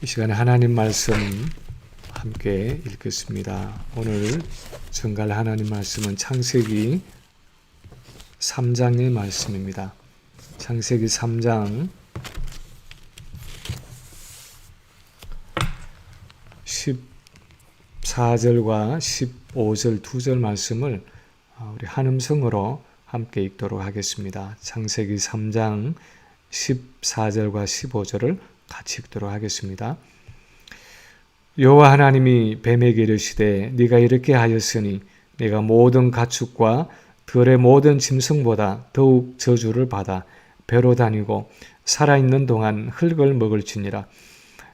이 시간에 하나님 말씀 함께 읽겠습니다. 오늘 전갈 하나님 말씀은 창세기 3장의 말씀입니다. 창세기 3장 14절과 15절 두 절 말씀을 우리 한음성으로 함께 읽도록 하겠습니다. 창세기 3장 14절과 15절을 같이 읽도록 하겠습니다. 여호와 하나님이 뱀에게 이르시되 네가 이렇게 하였으니 네가 모든 가축과 들의 모든 짐승보다 더욱 저주를 받아 배로 다니고 살아있는 동안 흙을 먹을지니라.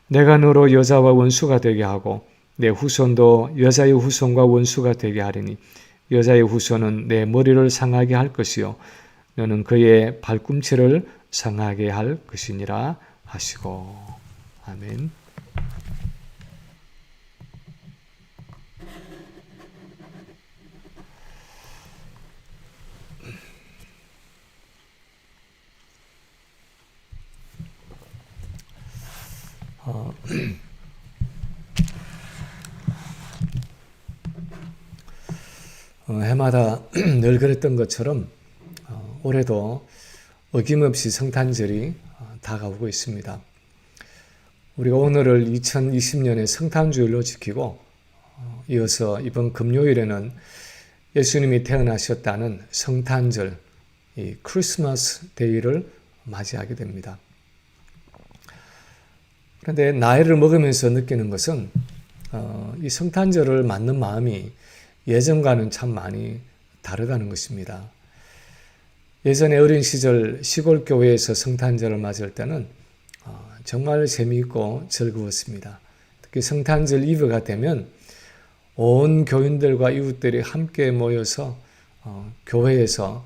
내가 너로 여자와 원수가 되게 하고 내 후손도 여자의 후손과 원수가 되게 하리니 여자의 후손은 내 머리를 상하게 할 것이요 너는 그의 발꿈치를 상하게 할 것이니라 하시고. 아멘. 해마다 늘 그랬던 것처럼 올해도 어김없이 성탄절이 다가오고 있습니다. 우리가 오늘을 2020년의 성탄주일로 지키고 이어서 이번 금요일에는 예수님이 태어나셨다는 성탄절, 이 크리스마스 데이를 맞이하게 됩니다. 그런데 나이를 먹으면서 느끼는 것은 이 성탄절을 맞는 마음이 예전과는 참 많이 다르다는 것입니다. 예전에 어린 시절 시골 교회에서 성탄절을 맞을 때는 정말 재미있고 즐거웠습니다. 특히 성탄절 이브가 되면 온 교인들과 이웃들이 함께 모여서 교회에서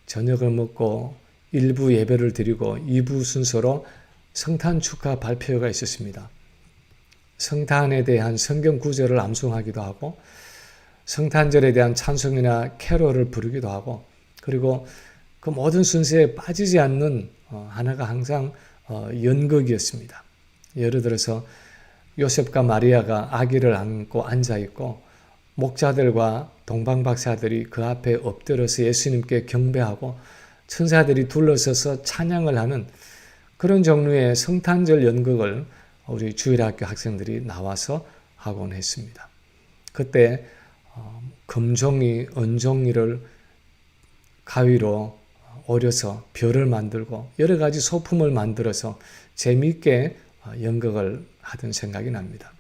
저녁을 먹고 1부 예배를 드리고 2부 순서로 성탄 축하 발표가 있었습니다. 성탄에 대한 성경 구절을 암송하기도 하고 성탄절에 대한 찬송이나 캐롤을 부르기도 하고 그리고 그 모든 순서에 빠지지 않는 하나가 항상 연극이었습니다. 예를 들어서 요셉과 마리아가 아기를 안고 앉아있고 목자들과 동방박사들이 그 앞에 엎드려서 예수님께 경배하고 천사들이 둘러서서 찬양을 하는 그런 종류의 성탄절 연극을 우리 주일학교 학생들이 나와서 하곤 했습니다. 그때 금종이, 은종이를 가위로 오려서 별을 만들고 여러 가지 소품을 만들어서 재미있게 연극을 하던 생각이 납니다.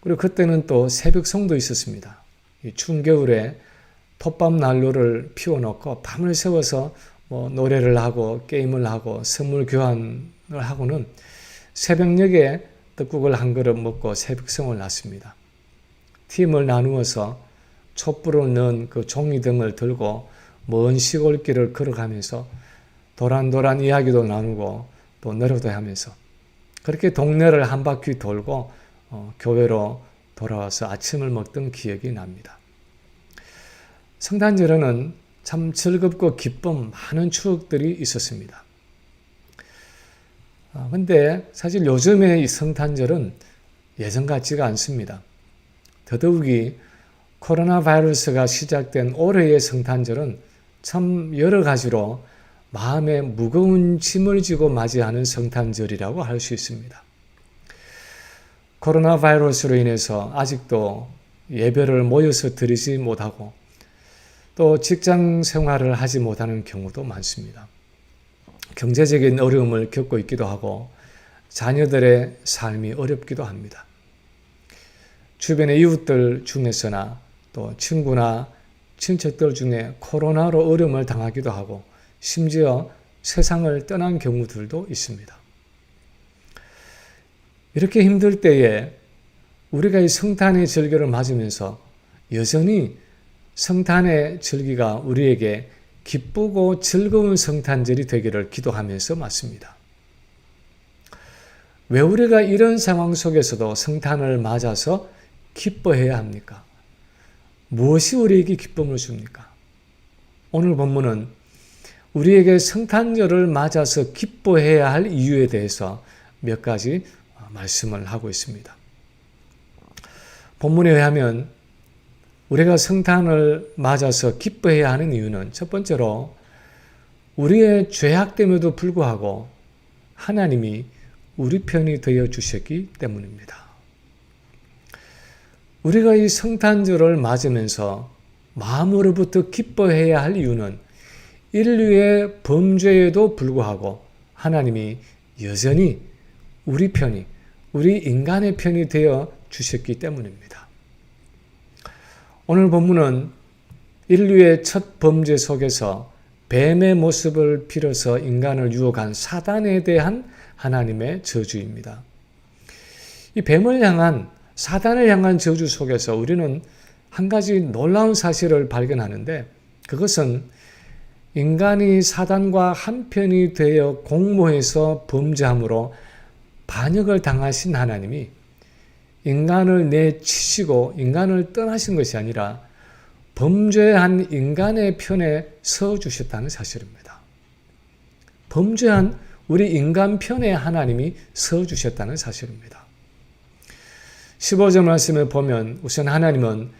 그리고 그때는 또 새벽송도 있었습니다. 이 추운 겨울에 톱밥 난로를 피워놓고 밤을 새워서 노래를 하고 게임을 하고 선물 교환을 하고는 새벽녘에 떡국을 한 그릇 먹고 새벽송을 났습니다. 팀을 나누어서 촛불을 넣은 그 종이등을 들고 먼 시골길을 걸어가면서 도란도란 이야기도 나누고 또 노래도 하면서 그렇게 동네를 한 바퀴 돌고 교회로 돌아와서 아침을 먹던 기억이 납니다. 성탄절에는 참 즐겁고 기쁜 많은 추억들이 있었습니다. 그런데 사실 요즘의 이 성탄절은 예전 같지가 않습니다. 더더욱이 코로나 바이러스가 시작된 올해의 성탄절은 참 여러 가지로 마음에 무거운 짐을 지고 맞이하는 성탄절이라고 할 수 있습니다. 코로나 바이러스로 인해서 아직도 예배를 모여서 드리지 못하고 또 직장 생활을 하지 못하는 경우도 많습니다. 경제적인 어려움을 겪고 있기도 하고 자녀들의 삶이 어렵기도 합니다. 주변의 이웃들 중에서나 또 친구나 친척들 중에 코로나로 어려움을 당하기도 하고 심지어 세상을 떠난 경우들도 있습니다. 이렇게 힘들 때에 우리가 이 성탄의 절기를 맞으면서 여전히 성탄의 절기가 우리에게 기쁘고 즐거운 성탄절이 되기를 기도하면서 맞습니다. 왜 우리가 이런 상황 속에서도 성탄을 맞아서 기뻐해야 합니까? 무엇이 우리에게 기쁨을 줍니까? 오늘 본문은 우리에게 성탄절을 맞아서 기뻐해야 할 이유에 대해서 몇 가지 말씀을 하고 있습니다. 본문에 의하면 우리가 성탄을 맞아서 기뻐해야 하는 이유는 첫 번째로 우리의 죄악됨에도 불구하고 하나님이 우리 편이 되어 주셨기 때문입니다. 우리가 이 성탄절을 맞으면서 마음으로부터 기뻐해야 할 이유는 인류의 범죄에도 불구하고 하나님이 여전히 우리 편이, 우리 인간의 편이 되어 주셨기 때문입니다. 오늘 본문은 인류의 첫 범죄 속에서 뱀의 모습을 빌어서 인간을 유혹한 사단에 대한 하나님의 저주입니다. 이 뱀을 향한, 사단을 향한 저주 속에서 우리는 한 가지 놀라운 사실을 발견하는데, 그것은 인간이 사단과 한편이 되어 공모해서 범죄함으로 반역을 당하신 하나님이 인간을 내치시고 인간을 떠나신 것이 아니라 범죄한 인간의 편에 서 주셨다는 사실입니다. 범죄한 우리 인간 편에 하나님이 서 주셨다는 사실입니다. 15절 말씀을 보면 우선 하나님은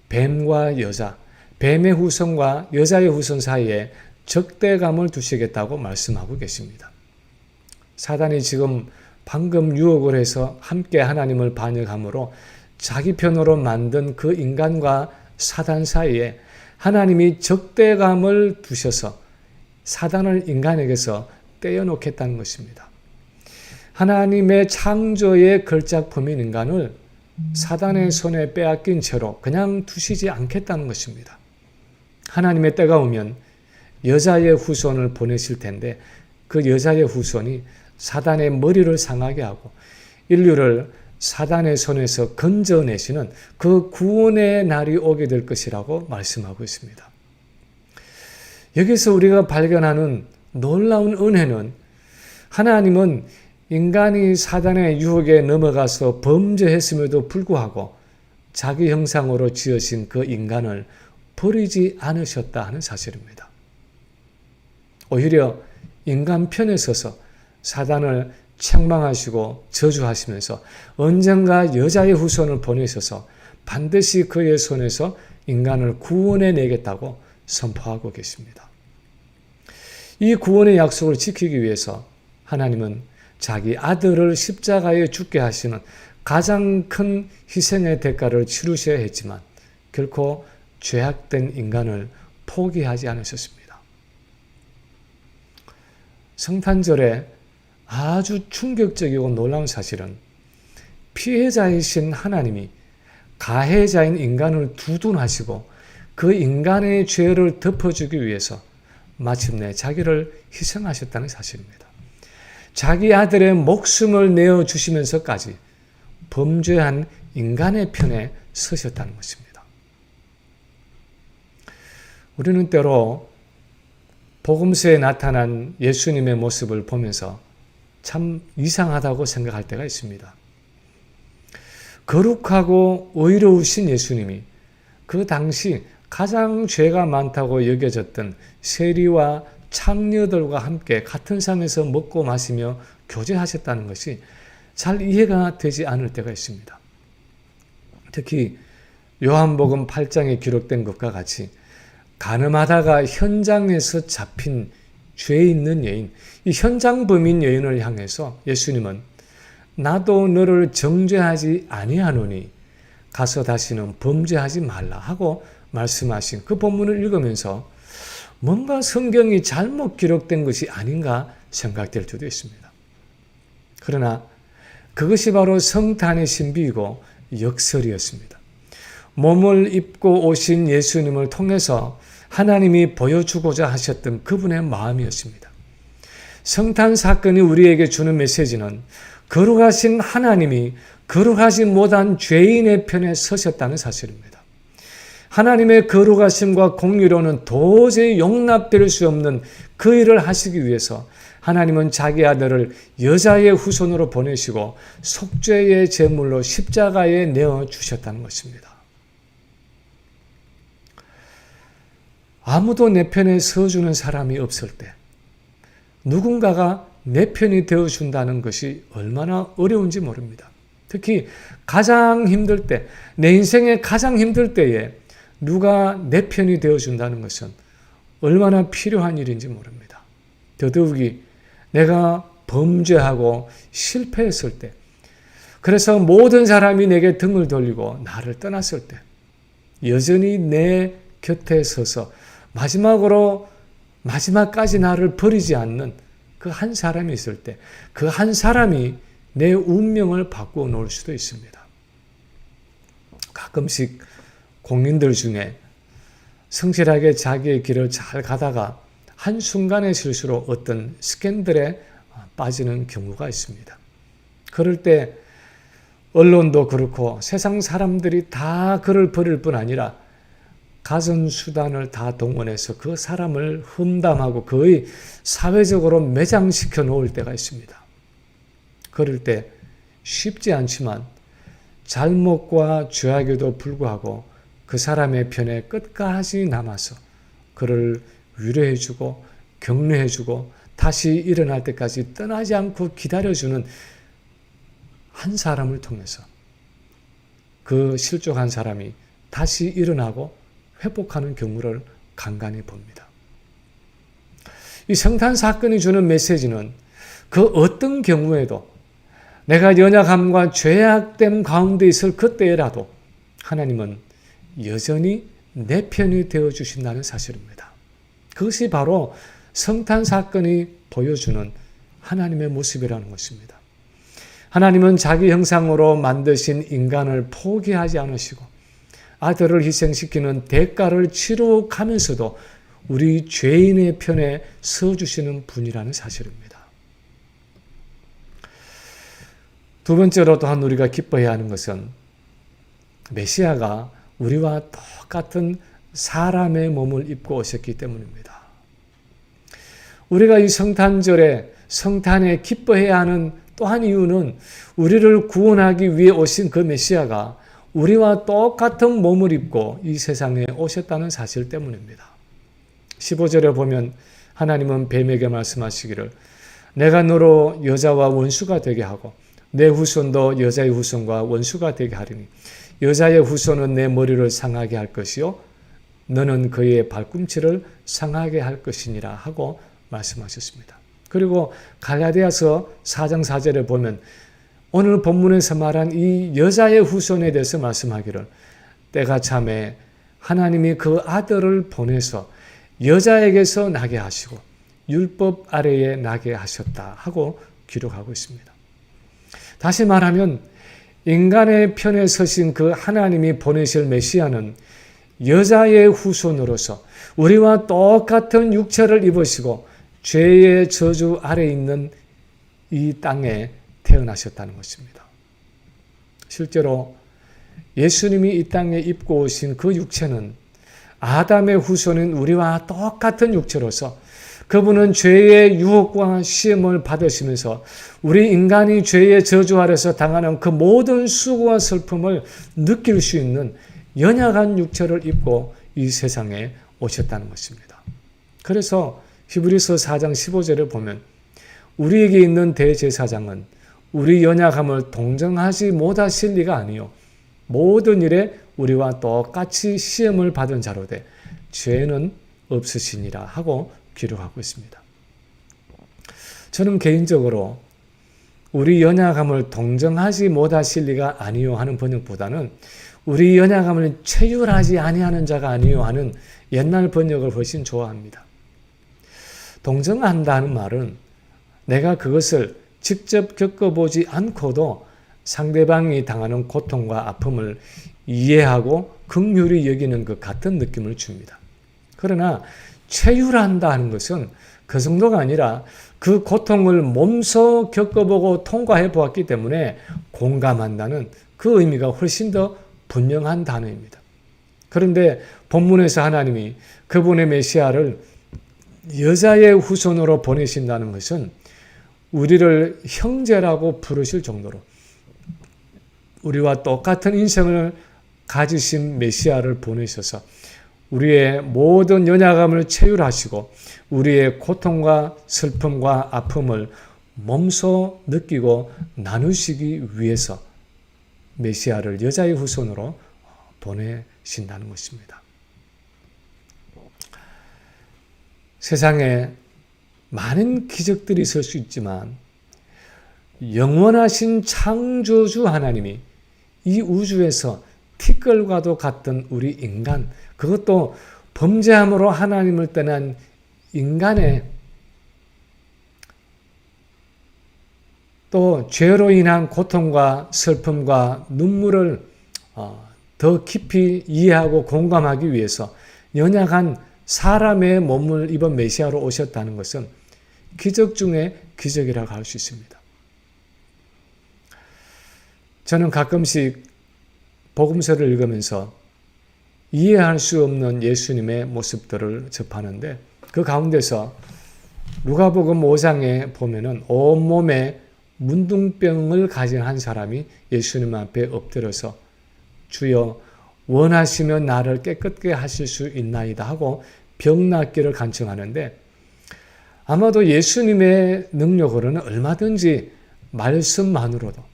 뱀과 여자, 뱀의 후손과 여자의 후손 사이에 적대감을 두시겠다고 말씀하고 계십니다. 사단이 지금 방금 유혹을 해서 함께 하나님을 반역함으로 자기 편으로 만든 그 인간과 사단 사이에 하나님이 적대감을 두셔서 사단을 인간에게서 떼어놓겠다는 것입니다. 하나님의 창조의 걸작품인 인간을 사단의 손에 빼앗긴 채로 그냥 두시지 않겠다는 것입니다. 하나님의 때가 오면 여자의 후손을 보내실 텐데 그 여자의 후손이 사단의 머리를 상하게 하고 인류를 사단의 손에서 건져내시는 그 구원의 날이 오게 될 것이라고 말씀하고 있습니다. 여기서 우리가 발견하는 놀라운 은혜는 하나님은 인간이 사단의 유혹에 넘어가서 범죄했음에도 불구하고 자기 형상으로 지으신 그 인간을 버리지 않으셨다 하는 사실입니다. 오히려 인간 편에 서서 사단을 책망하시고 저주하시면서 언젠가 여자의 후손을 보내셔서 반드시 그의 손에서 인간을 구원해 내겠다고 선포하고 계십니다. 이 구원의 약속을 지키기 위해서 하나님은 자기 아들을 십자가에 죽게 하시는 가장 큰 희생의 대가를 치르셔야 했지만 결코 죄악된 인간을 포기하지 않으셨습니다. 성탄절에 아주 충격적이고 놀라운 사실은 피해자이신 하나님이 가해자인 인간을 두둔하시고 그 인간의 죄를 덮어주기 위해서 마침내 자기를 희생하셨다는 사실입니다. 자기 아들의 목숨을 내어주시면서까지 범죄한 인간의 편에 서셨다는 것입니다. 우리는 때로 복음서에 나타난 예수님의 모습을 보면서 참 이상하다고 생각할 때가 있습니다. 거룩하고 의로우신 예수님이 그 당시 가장 죄가 많다고 여겨졌던 세리와 창녀들과 함께 같은 상에서 먹고 마시며 교제하셨다는 것이 잘 이해가 되지 않을 때가 있습니다. 특히 요한복음 8장에 기록된 것과 같이 간음하다가 현장에서 잡힌 죄 있는 여인, 이 현장범인 여인을 향해서 예수님은 나도 너를 정죄하지 아니하노니 가서 다시는 범죄하지 말라 하고 말씀하신 그 본문을 읽으면서 뭔가 성경이 잘못 기록된 것이 아닌가 생각될 수도 있습니다. 그러나 그것이 바로 성탄의 신비이고 역설이었습니다. 몸을 입고 오신 예수님을 통해서 하나님이 보여주고자 하셨던 그분의 마음이었습니다. 성탄 사건이 우리에게 주는 메시지는 거룩하신 하나님이 거룩하지 못한 죄인의 편에 서셨다는 사실입니다. 하나님의 거룩하심과 공의로는 도저히 용납될 수 없는 그 일을 하시기 위해서 하나님은 자기 아들을 여자의 후손으로 보내시고 속죄의 제물로 십자가에 내어주셨다는 것입니다. 아무도 내 편에 서주는 사람이 없을 때, 누군가가 내 편이 되어준다는 것이 얼마나 어려운지 모릅니다. 특히 가장 힘들 때, 내 인생의 가장 힘들 때에 누가 내 편이 되어준다는 것은 얼마나 필요한 일인지 모릅니다. 더더욱이 내가 범죄하고 실패했을 때, 그래서 모든 사람이 내게 등을 돌리고 나를 떠났을 때 여전히 내 곁에 서서 마지막까지 나를 버리지 않는 그 한 사람이 있을 때 그 한 사람이 내 운명을 바꾸어 놓을 수도 있습니다. 가끔씩 공인들 중에 성실하게 자기의 길을 잘 가다가 한순간의 실수로 어떤 스캔들에 빠지는 경우가 있습니다. 그럴 때 언론도 그렇고 세상 사람들이 다 그를 버릴 뿐 아니라 가전수단을 다 동원해서 그 사람을 험담하고 거의 사회적으로 매장시켜 놓을 때가 있습니다. 그럴 때 쉽지 않지만 잘못과 죄악에도 불구하고 그 사람의 편에 끝까지 남아서 그를 위로해주고 격려해주고 다시 일어날 때까지 떠나지 않고 기다려주는 한 사람을 통해서 그 실족한 사람이 다시 일어나고 회복하는 경우를 간간히 봅니다. 이 성탄 사건이 주는 메시지는 그 어떤 경우에도 내가 연약함과 죄악됨 가운데 있을 그때라도 하나님은 여전히 내 편이 되어주신다는 사실입니다. 그것이 바로 성탄 사건이 보여주는 하나님의 모습이라는 것입니다. 하나님은 자기 형상으로 만드신 인간을 포기하지 않으시고 아들을 희생시키는 대가를 치러가면서도 우리 죄인의 편에 서주시는 분이라는 사실입니다. 두 번째로 또한 우리가 기뻐해야 하는 것은 메시아가 우리와 똑같은 사람의 몸을 입고 오셨기 때문입니다. 우리가 이 성탄절에 성탄에 기뻐해야 하는 또 한 이유는 우리를 구원하기 위해 오신 그 메시아가 우리와 똑같은 몸을 입고 이 세상에 오셨다는 사실 때문입니다. 15절에 보면 하나님은 뱀에게 말씀하시기를 내가 너로 여자와 원수가 되게 하고 내 후손도 여자의 후손과 원수가 되게 하리니 여자의 후손은 내 머리를 상하게 할 것이요 너는 그의 발꿈치를 상하게 할 것이니라 하고 말씀하셨습니다. 그리고 갈라디아서 4장 4절에 보면 오늘 본문에서 말한 이 여자의 후손에 대해서 말씀하기를 때가 참에 하나님이 그 아들을 보내서 여자에게서 나게 하시고 율법 아래에 나게 하셨다 하고 기록하고 있습니다. 다시 말하면 인간의 편에 서신 그 하나님이 보내실 메시아는 여자의 후손으로서 우리와 똑같은 육체를 입으시고 죄의 저주 아래 있는 이 땅에 태어나셨다는 것입니다. 실제로 예수님이 이 땅에 입고 오신 그 육체는 아담의 후손인 우리와 똑같은 육체로서 그분은 죄의 유혹과 시험을 받으시면서 우리 인간이 죄의 저주 아래서 당하는 그 모든 수고와 슬픔을 느낄 수 있는 연약한 육체를 입고 이 세상에 오셨다는 것입니다. 그래서 히브리서 4장 15절에 보면 우리에게 있는 대제사장은 우리 연약함을 동정하지 못하실 리가 아니요 모든 일에 우리와 똑같이 시험을 받은 자로 돼 죄는 없으시니라 하고 기록하고 있습니다. 저는 개인적으로 우리 연약함을 동정하지 못하실 리가 아니요 하는 번역보다는 우리 연약함을 체휼하지 아니하는 자가 아니요 하는 옛날 번역을 훨씬 좋아합니다. 동정한다는 말은 내가 그것을 직접 겪어보지 않고도 상대방이 당하는 고통과 아픔을 이해하고 긍휼히 여기는 것 같은 느낌을 줍니다. 그러나 체휼한다 하는 것은 그 정도가 아니라 그 고통을 몸소 겪어보고 통과해 보았기 때문에 공감한다는 그 의미가 훨씬 더 분명한 단어입니다. 그런데 본문에서 하나님이 그분의 메시아를 여자의 후손으로 보내신다는 것은 우리를 형제라고 부르실 정도로 우리와 똑같은 인생을 가지신 메시아를 보내셔서 우리의 모든 연약함을 체휼하시고 우리의 고통과 슬픔과 아픔을 몸소 느끼고 나누시기 위해서 메시아를 여자의 후손으로 보내신다는 것입니다. 세상에 많은 기적들이 있을 수 있지만 영원하신 창조주 하나님이 이 우주에서 티끌과도 같던 우리 인간, 그것도 범죄함으로 하나님을 떠난 인간의 또 죄로 인한 고통과 슬픔과 눈물을 더 깊이 이해하고 공감하기 위해서 연약한 사람의 몸을 입은 메시아로 오셨다는 것은 기적 중에 기적이라고 할 수 있습니다. 저는 가끔씩 복음서를 읽으면서 이해할 수 없는 예수님의 모습들을 접하는데 그 가운데서 누가복음 5장에 보면은 온몸에 문둥병을 가진 한 사람이 예수님 앞에 엎드려서 주여 원하시면 나를 깨끗게 하실 수 있나이다 하고 병 낫기를 간청하는데 아마도 예수님의 능력으로는 얼마든지 말씀만으로도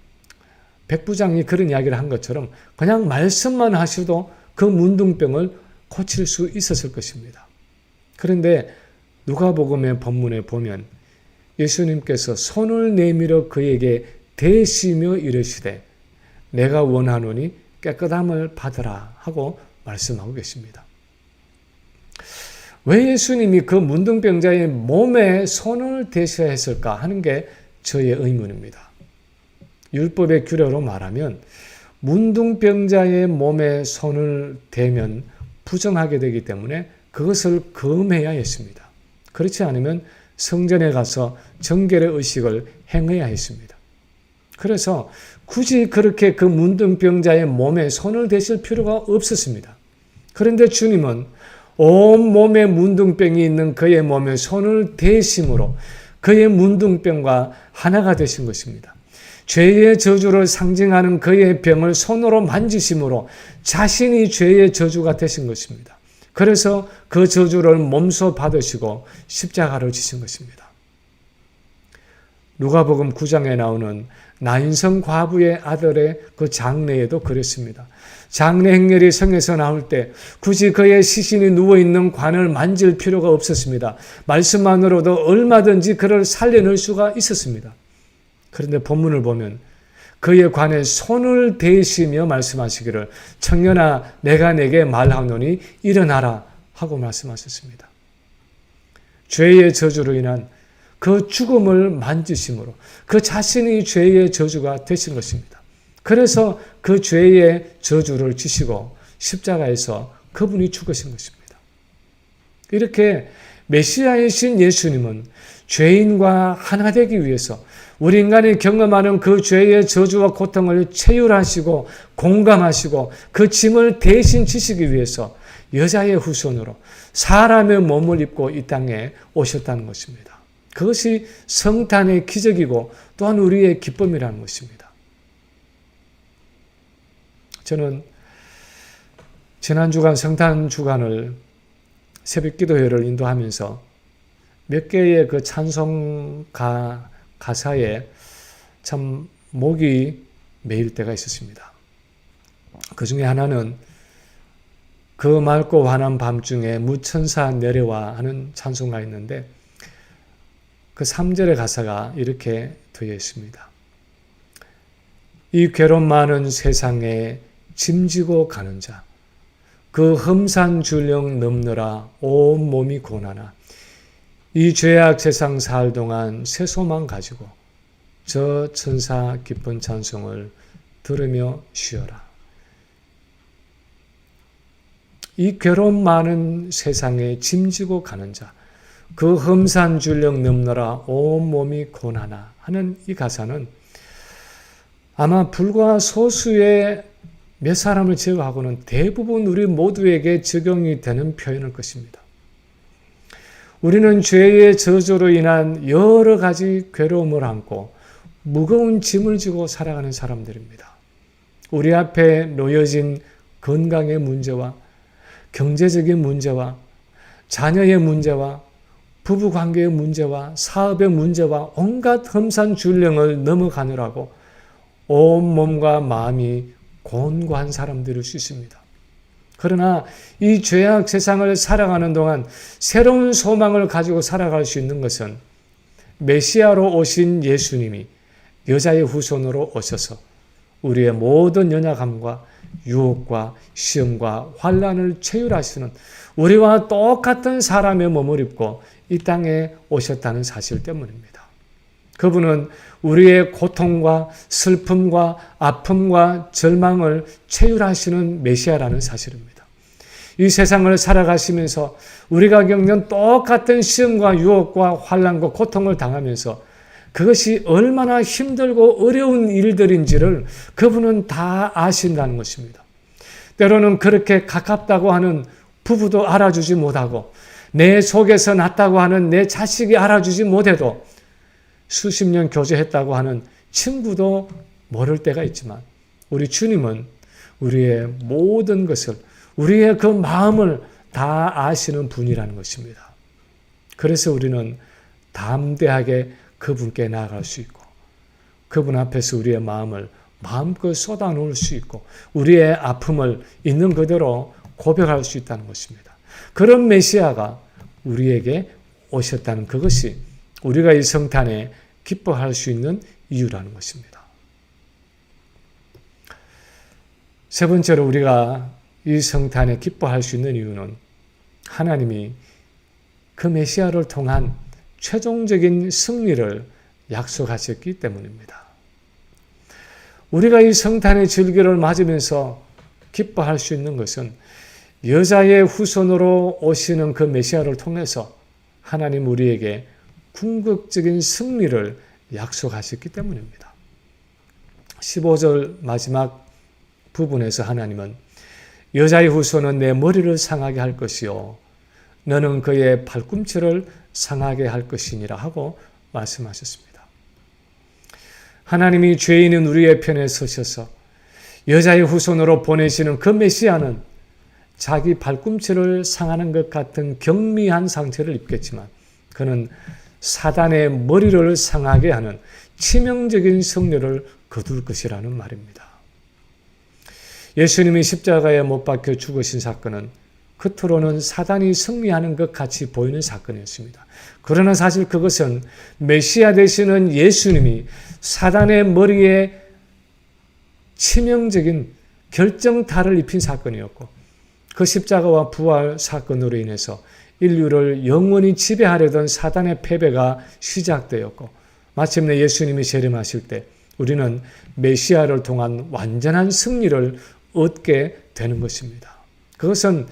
백부장이 그런 이야기를 한 것처럼 그냥 말씀만 하셔도 그 문둥병을 고칠 수 있었을 것입니다. 그런데 누가복음의 본문에 보면 예수님께서 손을 내밀어 그에게 대시며 이르시되 내가 원하노니 깨끗함을 받으라 하고 말씀하고 계십니다. 왜 예수님이 그 문둥병자의 몸에 손을 대셔야 했을까 하는 게 저의 의문입니다. 율법의 규례로 말하면 문둥병자의 몸에 손을 대면 부정하게 되기 때문에 그것을 금해야 했습니다. 그렇지 않으면 성전에 가서 정결의 의식을 행해야 했습니다. 그래서 굳이 그렇게 그 문둥병자의 몸에 손을 대실 필요가 없었습니다. 그런데 주님은 온 몸에 문둥병이 있는 그의 몸에 손을 대심으로 그의 문둥병과 하나가 되신 것입니다. 죄의 저주를 상징하는 그의 병을 손으로 만지심으로 자신이 죄의 저주가 되신 것입니다. 그래서 그 저주를 몸소 받으시고 십자가를 지신 것입니다. 누가복음 9장에 나오는 나인성 과부의 아들의 그 장례에도 그랬습니다. 장례 행렬이 성에서 나올 때 굳이 그의 시신이 누워있는 관을 만질 필요가 없었습니다. 말씀만으로도 얼마든지 그를 살려낼 수가 있었습니다. 그런데 본문을 보면 그의 관에 손을 대시며 말씀하시기를 청년아 내가 내게 말하노니 일어나라 하고 말씀하셨습니다. 죄의 저주로 인한 그 죽음을 만지심으로 그 자신이 죄의 저주가 되신 것입니다. 그래서 그 죄의 저주를 지시고 십자가에서 그분이 죽으신 것입니다. 이렇게 메시아이신 예수님은 죄인과 하나 되기 위해서 우리 인간이 경험하는 그 죄의 저주와 고통을 체휼하시고 공감하시고 그 짐을 대신 지시기 위해서 여자의 후손으로 사람의 몸을 입고 이 땅에 오셨다는 것입니다. 그것이 성탄의 기적이고 또한 우리의 기쁨이라는 것입니다. 저는 지난 주간 성탄 주간을 새벽 기도회를 인도하면서 몇 개의 그 찬송 가사에 참 목이 메일 때가 있었습니다. 그 중에 하나는 그 맑고 환한 밤중에 무천사 내려와 하는 찬송가 있는데 그 3절의 가사가 이렇게 되어 있습니다. 이 괴로움 많은 세상에 짐지고 가는 자, 그 험산 줄령 넘느라 온 몸이 고나나 이 죄악 세상 살 동안 새 소망 가지고 저 천사 깊은 찬송을 들으며 쉬어라. 이 괴로움 많은 세상에 짐지고 가는 자, 그 험산 줄령 넘느라 온 몸이 고나나 하는 이 가사는 아마 불과 소수의 몇 사람을 제외하고는 대부분 우리 모두에게 적용이 되는 표현일 것입니다. 우리는 죄의 저주로 인한 여러 가지 괴로움을 안고 무거운 짐을 지고 살아가는 사람들입니다. 우리 앞에 놓여진 건강의 문제와 경제적인 문제와 자녀의 문제와 부부관계의 문제와 사업의 문제와 온갖 험산줄령을 넘어가느라고 온몸과 마음이 곤고한 사람들일 수 있습니다. 그러나 이 죄악 세상을 살아가는 동안 새로운 소망을 가지고 살아갈 수 있는 것은 메시아로 오신 예수님이 여자의 후손으로 오셔서 우리의 모든 연약함과 유혹과 시험과 환난을 체휼하시는 우리와 똑같은 사람의 몸을 입고 이 땅에 오셨다는 사실 때문입니다. 그분은 우리의 고통과 슬픔과 아픔과 절망을 체휼하시는 메시아라는 사실입니다. 이 세상을 살아가시면서 우리가 겪는 똑같은 시험과 유혹과 환난과 고통을 당하면서 그것이 얼마나 힘들고 어려운 일들인지를 그분은 다 아신다는 것입니다. 때로는 그렇게 가깝다고 하는 부부도 알아주지 못하고 내 속에서 났다고 하는 내 자식이 알아주지 못해도 수십 년 교제했다고 하는 친구도 모를 때가 있지만 우리 주님은 우리의 모든 것을 우리의 그 마음을 다 아시는 분이라는 것입니다. 그래서 우리는 담대하게 그분께 나아갈 수 있고 그분 앞에서 우리의 마음을 마음껏 쏟아놓을 수 있고 우리의 아픔을 있는 그대로 고백할 수 있다는 것입니다. 그런 메시아가 우리에게 오셨다는 그것이 우리가 이 성탄에 기뻐할 수 있는 이유라는 것입니다. 세 번째로 우리가 이 성탄에 기뻐할 수 있는 이유는 하나님이 그 메시아를 통한 최종적인 승리를 약속하셨기 때문입니다. 우리가 이 성탄의 절기를 맞으면서 기뻐할 수 있는 것은 여자의 후손으로 오시는 그 메시아를 통해서 하나님 우리에게 궁극적인 승리를 약속하셨기 때문입니다. 15절 마지막 부분에서 하나님은 여자의 후손은 내 머리를 상하게 할 것이요 너는 그의 발꿈치를 상하게 할 것이니라 하고 말씀하셨습니다. 하나님이 죄인인 우리의 편에 서셔서 여자의 후손으로 보내시는 그 메시아는 자기 발꿈치를 상하는 것 같은 경미한 상처를 입겠지만 그는 사단의 머리를 상하게 하는 치명적인 승리를 거둘 것이라는 말입니다. 예수님이 십자가에 못 박혀 죽으신 사건은 겉으로는 사단이 승리하는 것 같이 보이는 사건이었습니다. 그러나 사실 그것은 메시아 되시는 예수님이 사단의 머리에 치명적인 결정타를 입힌 사건이었고 그 십자가와 부활 사건으로 인해서 인류를 영원히 지배하려던 사단의 패배가 시작되었고 마침내 예수님이 재림하실 때 우리는 메시아를 통한 완전한 승리를 얻게 되는 것입니다. 그것은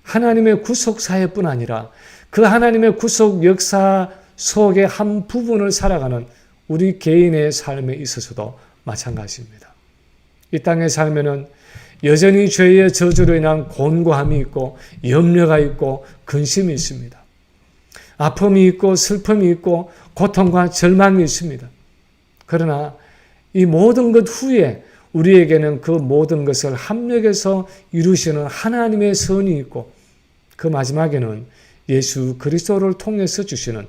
하나님의 구속 사역뿐 아니라 그 하나님의 구속 역사 속의 한 부분을 살아가는 우리 개인의 삶에 있어서도 마찬가지입니다. 이 땅의 삶에는 여전히 죄의 저주로 인한 곤고함이 있고 염려가 있고 근심이 있습니다. 아픔이 있고 슬픔이 있고 고통과 절망이 있습니다. 그러나 이 모든 것 후에 우리에게는 그 모든 것을 합력해서 이루시는 하나님의 선이 있고 그 마지막에는 예수 그리스도를 통해서 주시는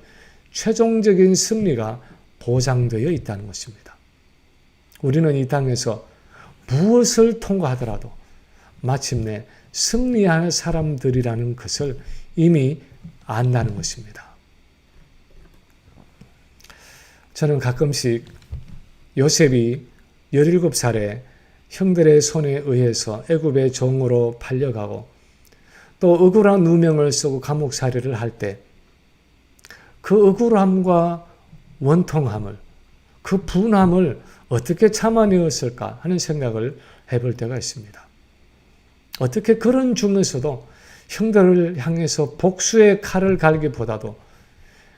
최종적인 승리가 보장되어 있다는 것입니다. 우리는 이 땅에서 무엇을 통과하더라도 마침내 승리할 사람들이라는 것을 이미 안다는 것입니다. 저는 가끔씩 요셉이 17살에 형들의 손에 의해서 애굽의 종으로 팔려가고 또 억울한 누명을 쓰고 감옥살이를 할 때 그 억울함과 원통함을 그 분함을 어떻게 참아내었을까 하는 생각을 해볼 때가 있습니다. 어떻게 그런 중에서도 형들을 향해서 복수의 칼을 갈기보다도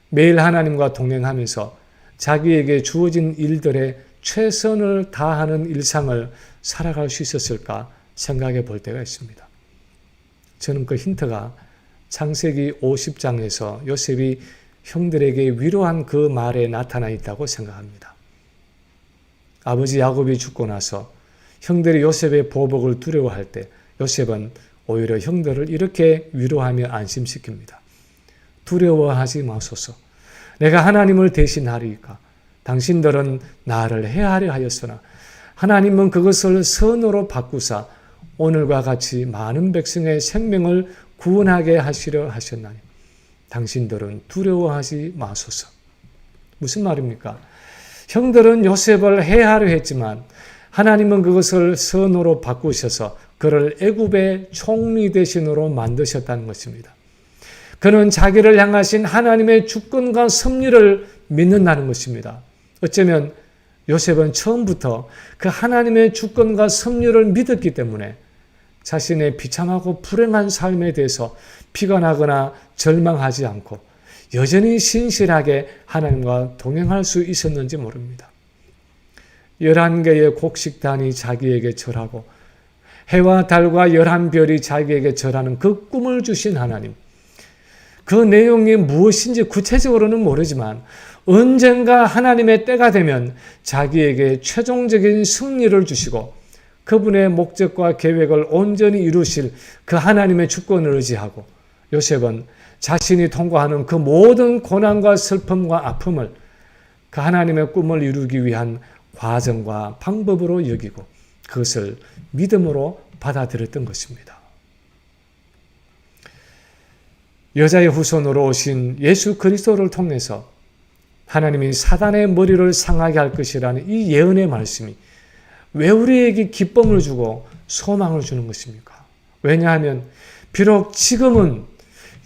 매일 하나님과 동행하면서 자기에게 주어진 일들에 최선을 다하는 일상을 살아갈 수 있었을까 생각해 볼 때가 있습니다. 저는 그 힌트가 창세기 50장에서 요셉이 형들에게 위로한 그 말에 나타나 있다고 생각합니다. 아버지 야곱이 죽고 나서 형들이 요셉의 보복을 두려워할 때 요셉은 오히려 형들을 이렇게 위로하며 안심시킵니다. 두려워하지 마소서. 내가 하나님을 대신하리이까. 당신들은 나를 해하려 하였으나 하나님은 그것을 선으로 바꾸사 오늘과 같이 많은 백성의 생명을 구원하게 하시려 하셨나니 당신들은 두려워하지 마소서. 무슨 말입니까? 형들은 요셉을 해하려 했지만 하나님은 그것을 선으로 바꾸셔서 그를 애굽의 총리 대신으로 만드셨다는 것입니다. 그는 자기를 향하신 하나님의 주권과 섭리를 믿는다는 것입니다. 어쩌면 요셉은 처음부터 그 하나님의 주권과 섭리를 믿었기 때문에 자신의 비참하고 불행한 삶에 대해서 비관하거나 절망하지 않고 여전히 신실하게 하나님과 동행할 수 있었는지 모릅니다. 11개의 곡식단이 자기에게 절하고 해와 달과 11별이 자기에게 절하는 그 꿈을 주신 하나님. 그 내용이 무엇인지 구체적으로는 모르지만 언젠가 하나님의 때가 되면 자기에게 최종적인 승리를 주시고 그분의 목적과 계획을 온전히 이루실 그 하나님의 주권을 의지하고 요셉은 자신이 통과하는 그 모든 고난과 슬픔과 아픔을 그 하나님의 꿈을 이루기 위한 과정과 방법으로 여기고 그것을 믿음으로 받아들였던 것입니다. 여자의 후손으로 오신 예수 그리스도를 통해서 하나님이 사단의 머리를 상하게 할 것이라는 이 예언의 말씀이 왜 우리에게 기쁨을 주고 소망을 주는 것입니까? 왜냐하면 비록 지금은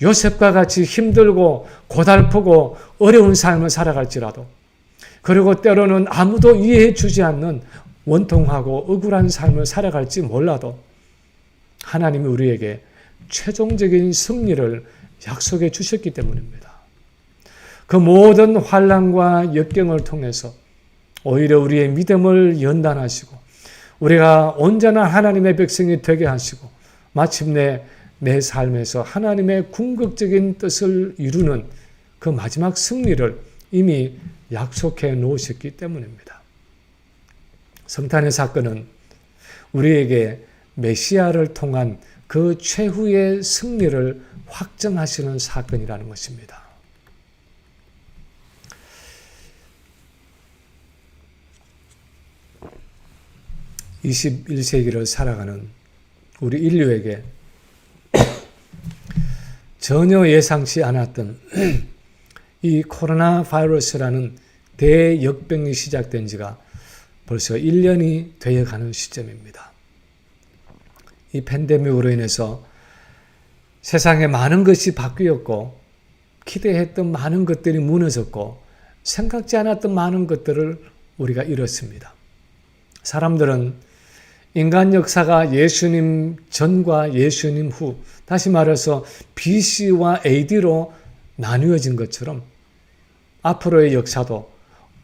요셉과 같이 힘들고 고달프고 어려운 삶을 살아갈지라도 그리고 때로는 아무도 이해해 주지 않는 원통하고 억울한 삶을 살아갈지 몰라도 하나님이 우리에게 최종적인 승리를 약속해 주셨기 때문입니다. 그 모든 환난과 역경을 통해서 오히려 우리의 믿음을 연단하시고 우리가 온전한 하나님의 백성이 되게 하시고 마침내 내 삶에서 하나님의 궁극적인 뜻을 이루는 그 마지막 승리를 이미 약속해 놓으셨기 때문입니다. 성탄의 사건은 우리에게 메시아를 통한 그 최후의 승리를 확정하시는 사건이라는 것입니다. (21세기를) 살아가는 우리 인류에게 전혀 예상치 않았던 이 코로나 바이러스라는 대역병이 시작된 지가 벌써 1년이 되어가는 시점입니다. 이 팬데믹으로 인해서 세상에 많은 것이 바뀌었고 기대했던 많은 것들이 무너졌고 생각지 않았던 많은 것들을 우리가 잃었습니다. 사람들은 인간 역사가 예수님 전과 예수님 후, 다시 말해서 BC와 AD로 나누어진 것처럼 앞으로의 역사도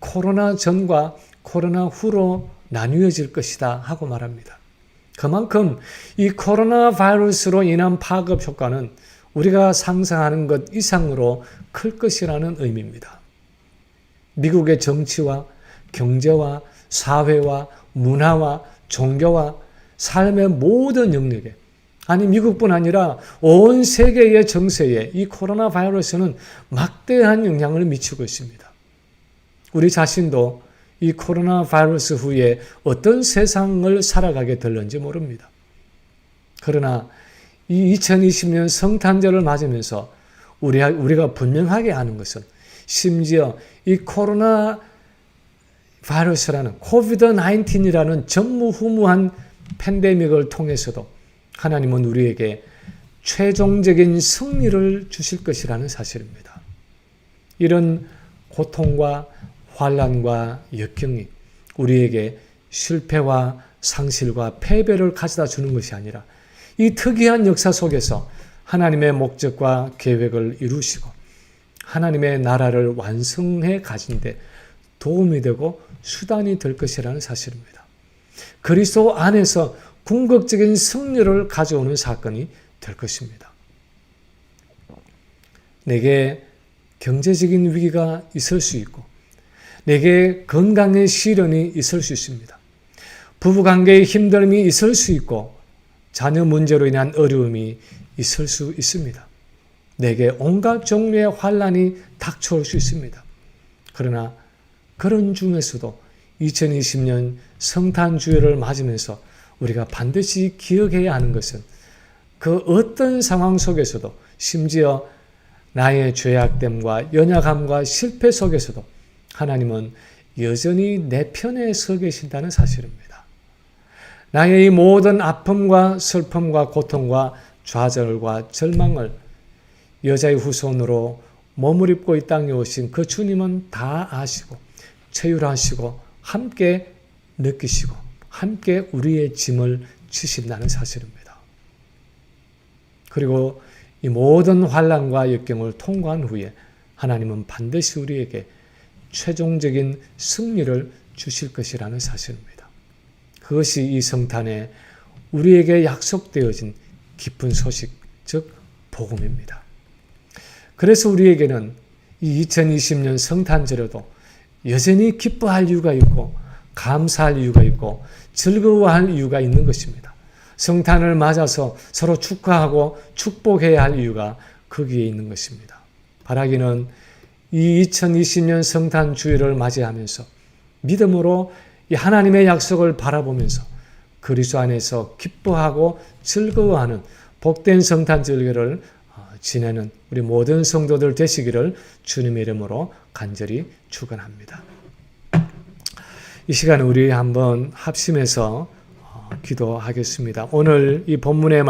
코로나 전과 코로나 후로 나누어질 것이다 하고 말합니다. 그만큼 이 코로나 바이러스로 인한 파급 효과는 우리가 상상하는 것 이상으로 클 것이라는 의미입니다. 미국의 정치와 경제와 사회와 문화와 종교와 삶의 모든 영역에, 아니 미국뿐 아니라 온 세계의 정세에 이 코로나 바이러스는 막대한 영향을 미치고 있습니다. 우리 자신도 이 코로나 바이러스 후에 어떤 세상을 살아가게 될는지 모릅니다. 그러나 이 2020년 성탄절을 맞으면서 우리가 분명하게 아는 것은 심지어 이 코로나 바이러스라는 코비드-19이라는 전무후무한 팬데믹을 통해서도 하나님은 우리에게 최종적인 승리를 주실 것이라는 사실입니다. 이런 고통과 환난과 역경이 우리에게 실패와 상실과 패배를 가져다 주는 것이 아니라 이 특이한 역사 속에서 하나님의 목적과 계획을 이루시고 하나님의 나라를 완성해 가신 데 도움이 되고 수단이 될 것이라는 사실입니다. 그리스도 안에서 궁극적인 승리를 가져오는 사건이 될 것입니다. 내게 경제적인 위기가 있을 수 있고 내게 건강의 시련이 있을 수 있습니다. 부부관계의 힘듦이 있을 수 있고 자녀 문제로 인한 어려움이 있을 수 있습니다. 내게 온갖 종류의 환난이 닥쳐올 수 있습니다. 그러나 그런 중에서도 2020년 성탄주일을 맞으면서 우리가 반드시 기억해야 하는 것은 그 어떤 상황 속에서도 심지어 나의 죄악됨과 연약함과 실패 속에서도 하나님은 여전히 내 편에 서 계신다는 사실입니다. 나의 이 모든 아픔과 슬픔과 고통과 좌절과 절망을 여자의 후손으로 몸을 입고 이 땅에 오신 그 주님은 다 아시고 체휼하시고 함께 느끼시고 함께 우리의 짐을 지신다는 사실입니다. 그리고 이 모든 환난과 역경을 통과한 후에 하나님은 반드시 우리에게 최종적인 승리를 주실 것이라는 사실입니다. 그것이 이 성탄에 우리에게 약속되어진 기쁜 소식, 즉 복음입니다. 그래서 우리에게는 이 2020년 성탄절에도 여전히 기뻐할 이유가 있고 감사할 이유가 있고 즐거워할 이유가 있는 것입니다. 성탄을 맞아서 서로 축하하고 축복해야 할 이유가 거기에 있는 것입니다. 바라기는 이 2020년 성탄 주일을 맞이하면서 믿음으로 이 하나님의 약속을 바라보면서 그리스도 안에서 기뻐하고 즐거워하는 복된 성탄절기를 지내는 우리 모든 성도들 되시기를 주님의 이름으로 간절히 축원합니다. 이 시간에 우리 한번 합심해서 기도하겠습니다. 오늘 이 본문의